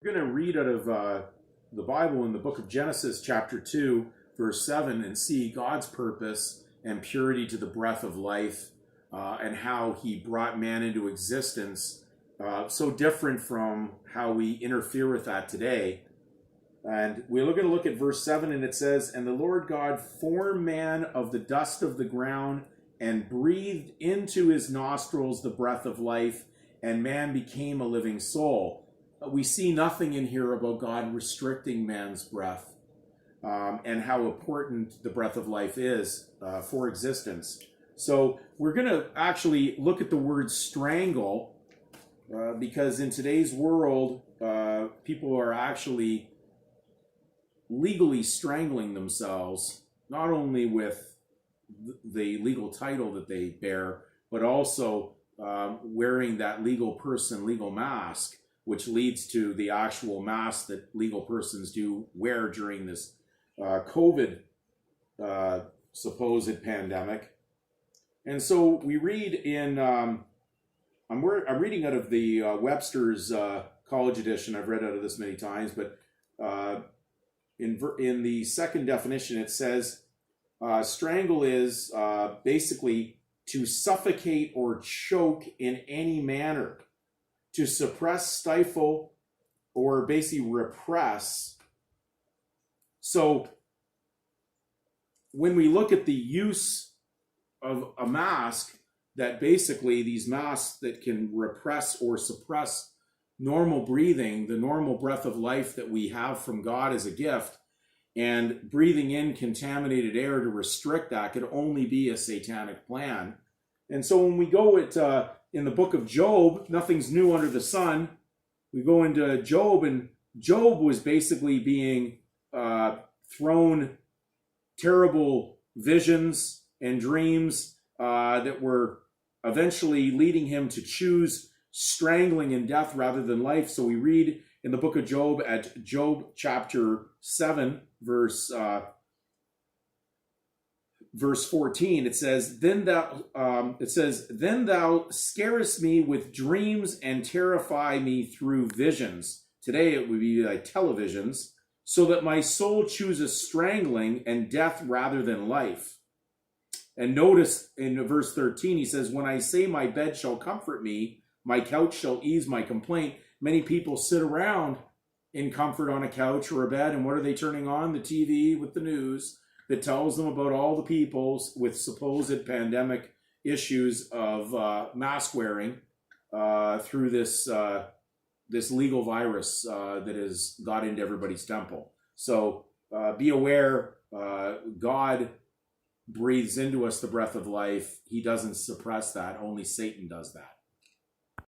We're going to read out of the Bible in the book of Genesis, chapter 2, verse 7, and see God's purpose and purity to the breath of life and how he brought man into existence, so different from how we interfere with that today. And we're going to look at verse 7, and it says, "And the Lord God formed man of the dust of the ground and breathed into his nostrils the breath of life, and man became a living soul." We see nothing in here about God restricting man's breath and how important the breath of life is for existence. So we're going to actually look at the word strangle because in today's world, people are actually legally strangling themselves, not only with the legal title that they bear, but also wearing that legal mask, which leads to the actual mask that legal persons do wear during this COVID supposed pandemic. And so we read in, I'm reading out of the Webster's College Edition. I've read out of this many times, but in the second definition, it says, strangle is basically to suffocate or choke in any manner, to suppress, stifle, or basically repress. So when we look at the use of a mask, that basically these masks that can repress or suppress normal breathing, the normal breath of life that we have from God as a gift, and breathing in contaminated air to restrict that could only be a satanic plan. And so when we go in the book of Job, nothing's new under the sun. We go into Job, and Job was basically being thrown terrible visions and dreams that were eventually leading him to choose strangling and death rather than life. So we read in the book of Job at Job chapter 7, verse 14, it says, then thou scarest me with dreams and terrify me through visions. Today it would be like televisions, so that my soul chooses strangling and death rather than life. And notice in verse 13, he says, when I say my bed shall comfort me, my couch shall ease my complaint. Many people sit around in comfort on a couch or a bed, and what are they turning on? The TV with the news that tells them about all the people with supposed pandemic issues of mask wearing through this legal virus that has got into everybody's temple. So be aware, God breathes into us the breath of life. He doesn't suppress that. Only Satan does that.